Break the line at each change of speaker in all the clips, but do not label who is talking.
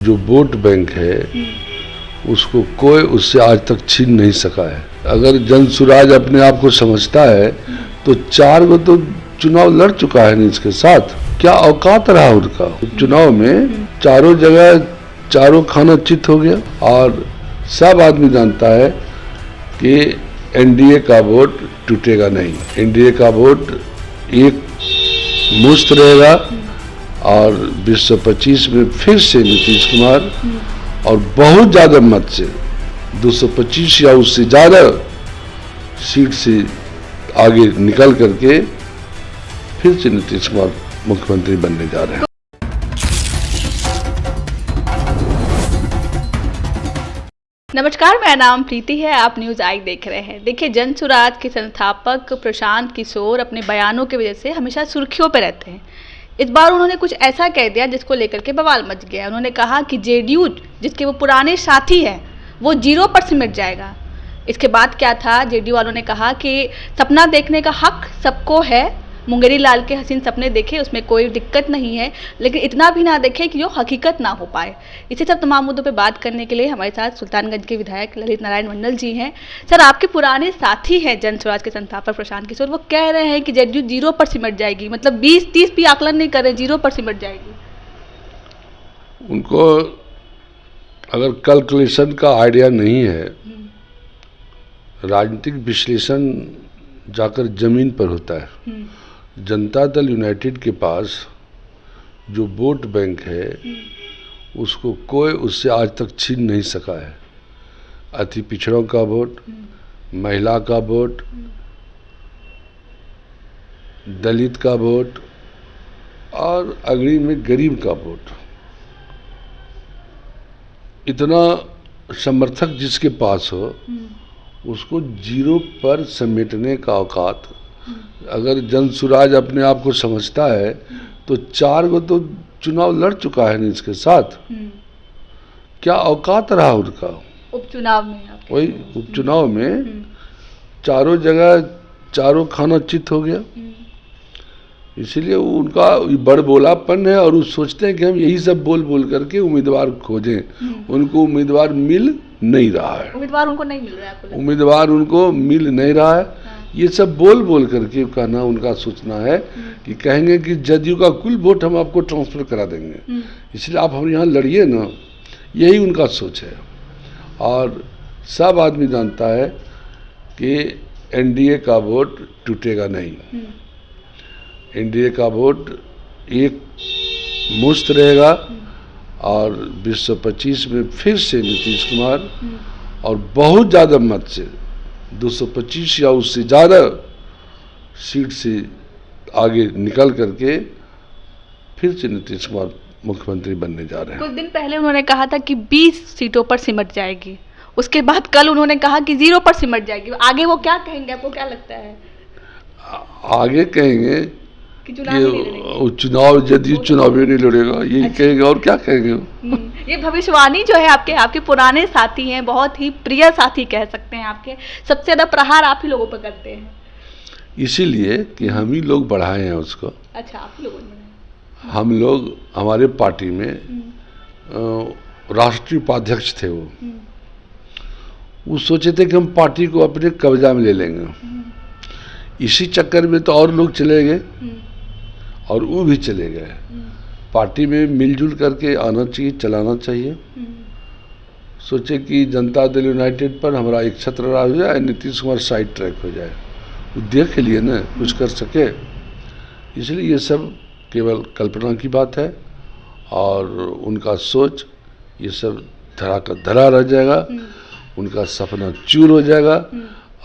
जो vote bank है उसको कोई उससे आज तक छीन नहीं सका है। अगर जन सुराज अपने आप को समझता है तो 4 गो तो चुनाव लड़ चुका है नीच के साथ। क्या औकात रहा उनका चुनाव में, चारों जगह चारों खाना चित हो गया। और सब आदमी जानता है कि एनडीए का वोट टूटेगा नहीं, एनडीए का वोट एक मुश्त रहेगा और 225 में फिर से नीतीश कुमार और बहुत ज्यादा मत से 225 या उससे ज्यादा सीट से आगे निकल करके फिर से नीतीश कुमार मुख्यमंत्री बनने जा रहे हैं।
नमस्कार, मेरा नाम प्रीति है। आप न्यूज़ आई देख रहे हैं। देखिए, जन सुराज के संस्थापक प्रशांत किशोर अपने बयानों की वजह से हमेशा सुर्खियों पर रहते हैं। इस बार उन्होंने कुछ ऐसा कह दिया जिसको लेकर के बवाल मच गया। उन्होंने कहा कि जेडीयू जिसके वो पुराने साथी हैं वो 0 पर सिमट जाएगा। इसके बाद क्या था, जेडीयू वालों ने कहा कि सपना देखने का हक सबको है, मुंगेरी लाल के हसीन सपने देखे, उसमें कोई दिक्कत नहीं है, लेकिन इतना भी ना देखे कि जो हकीकत ना हो पाए। इसी सब तमाम मुद्दों पे बात करने के लिए हमारे साथ सुल्तानगंज के विधायक ललित नारायण मंडल जी हैं। सर, आपके पुराने साथी हैं जन स्वराज के संस्थापक प्रशांत किशोर, वो कह रहे हैं कि जेडीयू 0 पर सिमट जाएगी, मतलब 20-30 भी आकलन नहीं कर रहे, 0 पर सिमट जाएगी।
उनको अगर कैलकुलेशन का आइडिया नहीं है, राजनीतिक विश्लेषण जाकर जमीन पर होता है। जनता दल यूनाइटेड के पास जो वोट बैंक है उसको कोई उससे आज तक छीन नहीं सका है। अति पिछड़ों का वोट, महिला का वोट, दलित का वोट और अग्रणी में गरीब का वोट, इतना समर्थक जिसके पास हो उसको 0 पर समेटने का औकात, अगर जन सुराज अपने आप को समझता है तो 4 गो तो चुनाव लड़ चुका है नीच के साथ। क्या औकात रहा उनका
उपचुनाव में,
वही उपचुनाव में चारों जगह चारों खाना चित हो गया। इसीलिए उनका बड़ बोलापन है और वो सोचते हैं कि हम यही सब बोल बोल करके उम्मीदवार खोजें। उनको उम्मीदवार मिल नहीं रहा है,
उम्मीदवार उनको नहीं मिल रहा है,
उम्मीदवार उनको मिल नहीं रहा है। ये सब बोल बोल करके कहना उनका सोचना है कि कहेंगे कि जदयू का कुल वोट हम आपको ट्रांसफर करा देंगे, इसलिए आप हम यहाँ लड़िए ना, यही उनका सोच है। और सब आदमी जानता है कि एनडीए का वोट टूटेगा नहीं, एनडीए का वोट एक मुश्त रहेगा और 225 में फिर से नीतीश कुमार और बहुत ज़्यादा मत से 225 या उससे ज़्यादा सीट से आगे निकल करके फिर से नीतीश कुमार मुख्यमंत्री बनने जा रहे हैं।
कुछ दिन पहले उन्होंने कहा था कि 20 सीटों पर सिमट जाएगी, उसके बाद कल उन्होंने कहा कि 0 पर सिमट जाएगी। आगे वो क्या कहेंगे, आपको क्या लगता है?
आगे कहेंगे कि चुनाव जदयू चुनाव ही नहीं लड़ेगा, यही कहेंगे और क्या कहेंगे।
ये भविष्यवाणी जो है आपके पुराने साथी हैं, बहुत ही प्रिय साथी कह सकते हैं, आपके सबसे ज्यादा प्रहार आप ही लोगों पर करते हैं,
इसीलिए कि हम ही लोग बढ़ाए हैं उसको।
अच्छा, आप ही लोगों ने?
हम लोग, हमारे पार्टी में राष्ट्रीय उपाध्यक्ष थे, वो सोचे थे कि हम पार्टी को अपने कब्जा में ले लेंगे। इसी चक्कर में तो और लोग चले गए और वो भी चले गए। पार्टी में मिलजुल करके आना चाहिए, चलाना चाहिए। सोचे कि जनता दल यूनाइटेड पर हमारा एक छत्र राज हो जाए, नीतीश कुमार साइड ट्रैक हो जाए, वो देख लिए ना कुछ कर सके। इसलिए ये सब केवल कल्पना की बात है और उनका सोच ये सब धरा का धरा रह जाएगा, उनका सपना चूर हो जाएगा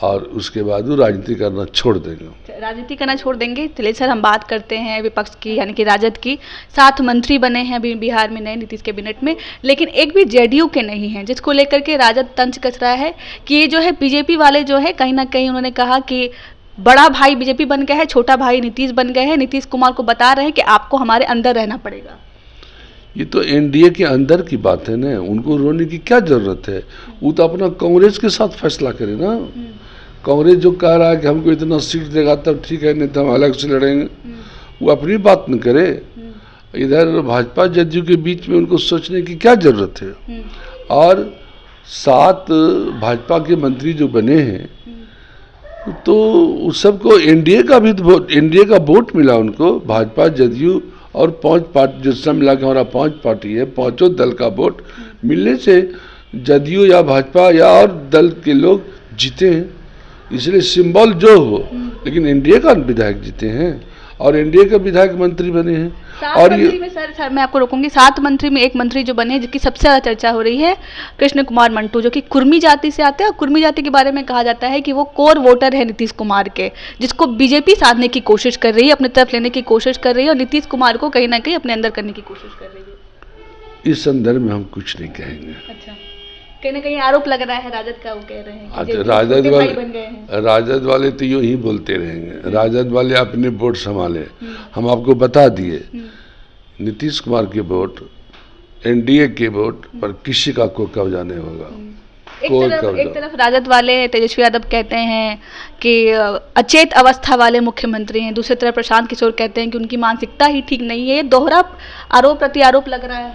और उसके बाद वो राजनीति करना छोड़ देंगे।
राजनीति करना छोड़ देंगे। चलिए सर, हम बात करते हैं विपक्ष की, यानी कि राजद की। 7 मंत्री बने हैं अभी बिहार में नए नीतीश कैबिनेट में, लेकिन एक भी जेडीयू के नहीं हैं, जिसको लेकर के राजद तंज कस रहा है कि ये जो है बीजेपी वाले जो है कहीं ना कहीं उन्होंने कहा कि बड़ा भाई बीजेपी बन गया है, छोटा भाई नीतीश बन गए हैं। नीतीश कुमार को बता रहे हैं कि आपको हमारे अंदर रहना पड़ेगा।
ये तो एनडीए के अंदर की बात है ना, उनको रोने की क्या जरूरत है? वो तो अपना कांग्रेस के साथ फैसला करे ना। कांग्रेस जो कह रहा है कि हमको इतना सीट देगा तब ठीक है, नहीं तो हम अलग से लड़ेंगे, वो अपनी बात न करे। इधर भाजपा जदयू के बीच में उनको सोचने की क्या जरूरत है। और 7 भाजपा के मंत्री जो बने हैं तो उस सबको एनडीए का भी एनडीए का वोट मिला उनको, भाजपा जदयू और 5 पार्टी जो सब मिला के हमारा 5 पार्टी है, 5 दल का वोट मिलने से जदयू या भाजपा या और दल के लोग जीते हैं। इसलिए सिंबल जो हो, लेकिन एनडीए का विधायक जीते हैं और एनडीए के विधायक मंत्री बने हैं।
7
और
मंत्री में सर मैं आपको रोकूंगी, 7 मंत्री में एक मंत्री जो बने जिसकी सबसे ज्यादा चर्चा हो रही है, कृष्ण कुमार मंटू, जो कि कुर्मी जाति से आते हैं और कुर्मी जाति के बारे में कहा जाता है कि वो कोर वोटर है नीतीश कुमार के, जिसको बीजेपी साधने की कोशिश कर रही है, अपनी तरफ लेने की कोशिश कर रही है और नीतीश कुमार को कहीं ना कहीं अपने अंदर करने की कोशिश कर रही है।
इस संदर्भ में हम कुछ नहीं कहेंगे।
अच्छा, कहीं ना कहीं आरोप लग रहा है राजद का, वो कह रहे हैं कि
राजद वाले तो यूं ही बोलते रहेंगे। राजद वाले अपने वोट संभाले। हम आपको बता दिए नीतीश कुमार के वोट, एनडीए के वोट पर किसी का कोई कब्जा नहीं होगा।
एक तरफ राजद वाले तेजस्वी यादव कहते हैं कि अचेत अवस्था वाले मुख्यमंत्री हैं, दूसरी तरफ प्रशांत किशोर कहते हैं कि उनकी मानसिकता ही ठीक नहीं है। ये दोहरा आरोप प्रति आरोप लग रहा है।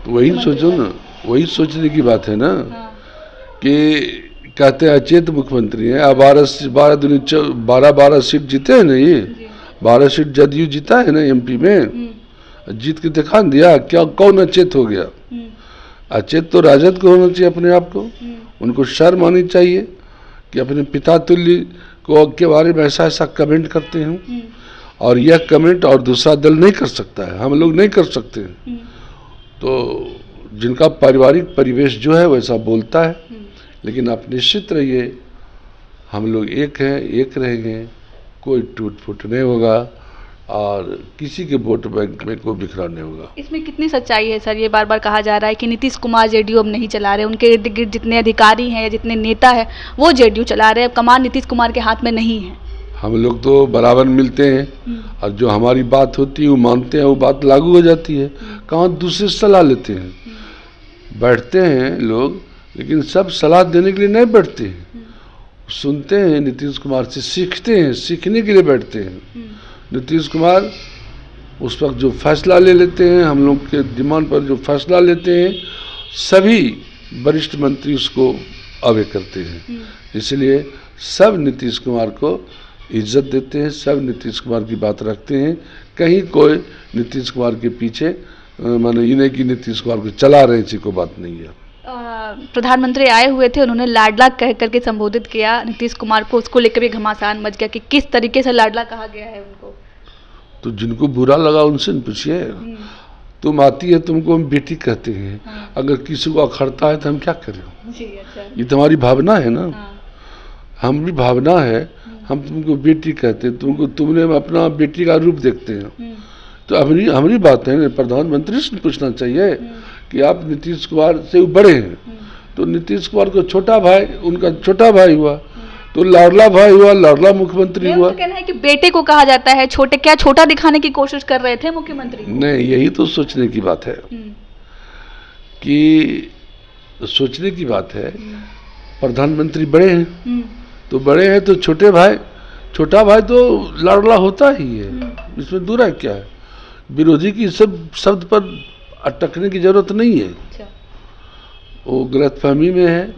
तो वही सोचो ना, वही सोचने की बात है ना।
हाँ।
कि कहते हैं अचेत मुख्यमंत्री हैं। अब 12 सीट जीते हैं ना, ये 12 सीट जदयू जीता है ना एमपी में, जीत के दिखा दिया। क्या कौन अचेत हो गया? अचेत तो राजद को होना चाहिए अपने आप को। उनको शर्म आनी चाहिए कि अपने पिता तुल्य को के बारे में ऐसा कमेंट करते हैं। और यह कमेंट और दूसरा दल नहीं कर सकता है, हम लोग नहीं कर सकते हैं। तो जिनका पारिवारिक परिवेश जो है वैसा बोलता है, लेकिन आप निश्चित रहिए हम लोग एक हैं, एक रहेंगे, कोई टूट फूट नहीं होगा और किसी के वोट बैंक में कोई बिखरा नहीं होगा।
इसमें कितनी सच्चाई है सर? ये बार बार कहा जा रहा है कि नीतीश कुमार जेडीयू अब नहीं चला रहे, उनके इर्द गिर्द जितने अधिकारी हैं या जितने नेता हैं वो जेडीयू चला रहे हैं, कमान नीतीश कुमार के हाथ में नहीं है।
हम लोग तो बराबर मिलते हैं और जो हमारी बात होती है वो मानते हैं, वो बात लागू हो जाती है। कहाँ दूसरे सलाह लेते हैं? बैठते हैं लोग, लेकिन सब सलाह देने के लिए नहीं बैठते हैं। सुनते हैं नीतीश कुमार से, सीखते हैं, सीखने के लिए बैठते हैं। नीतीश कुमार उस वक्त जो फैसला ले लेते हैं, हम लोग के डिमांड पर जो फैसला लेते हैं, सभी वरिष्ठ मंत्री उसको अवे करते हैं। इसलिए सब नीतीश कुमार को इज्जत देते हैं, सब नीतीश कुमार की बात रखते हैं। कहीं कोई नीतीश कुमार के पीछे माने ये नहीं कि नीतीश कुमार को चला रहे, ऐसी कोई बात नहीं है।
प्रधानमंत्री आए हुए थे, उन्होंने लाडला कह करके संबोधित किया नीतीश कुमार को, उसको लेकर भी घमासान मच गया कि किस तरीके से लाडला कहा गया है उनको।
तो जिनको बुरा लगा उनसे पूछिए। तुम आती है, तुमको हम बेटी कहते हैं। हाँ। अगर किसी को अखड़ता है तो हम क्या करें?
अच्छा। ये
तुम्हारी भावना है ना।
हाँ।
हम भी भावना है, हम तुमको बेटी कहते हैं, तुमको तुमने अपना बेटी का रूप देखते हैं। तो हमारी बात है ना, प्रधानमंत्री से पूछना चाहिए कि आप नीतीश कुमार से बड़े हैं, तो नीतीश कुमार को छोटा भाई, उनका छोटा भाई हुआ, तो लाडला भाई हुआ, लाडला मुख्यमंत्री हुआ।
तो कहना है कि बेटे को कहा जाता है छोटे, क्या छोटा दिखाने की कोशिश कर रहे थे मुख्यमंत्री?
नहीं, यही तो सोचने की बात है कि सोचने की बात है। प्रधानमंत्री बड़े हैं तो बड़े हैं, तो छोटा भाई तो लाडला होता ही है, इसमें दूर है क्या है? विरोधी की सब शब्द पर अटकने की जरूरत नहीं है। अच्छा। वो गलतफहमी में है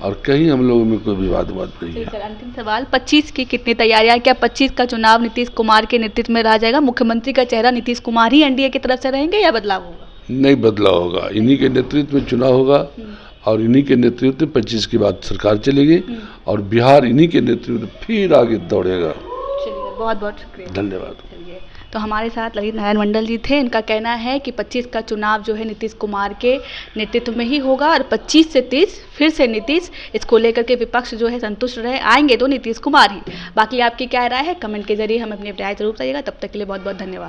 और कहीं हम लोगों में कोई विवाद नहीं है।
सर, अंतिम सवाल, 25 की कितनी तैयारियां? क्या 25 का चुनाव नीतीश कुमार के नेतृत्व में रहा जाएगा? मुख्यमंत्री का चेहरा नीतीश कुमार ही एनडीए की तरफ से रहेंगे या बदलाव होगा?
नहीं, बदलाव होगा। इन्हीं के नेतृत्व में चुनाव होगा और इन्हीं के नेतृत्व में 25 के बाद सरकार चलेगी और बिहार इन्हीं के नेतृत्व में फिर आगे दौड़ेगा।
चलिए, बहुत बहुत शुक्रिया,
धन्यवाद।
तो हमारे साथ ललित नारायण मंडल जी थे। इनका कहना है कि 25 का चुनाव जो है नीतीश कुमार के नेतृत्व में ही होगा और 25 से 30 फिर से नीतीश, इसको लेकर के विपक्ष जो है संतुष्ट रहे, आएंगे तो नीतीश कुमार ही। बाकी आपकी क्या राय है कमेंट के जरिए हमें अपनी राय जरूर बताइएगा। तब तक के लिए बहुत बहुत धन्यवाद।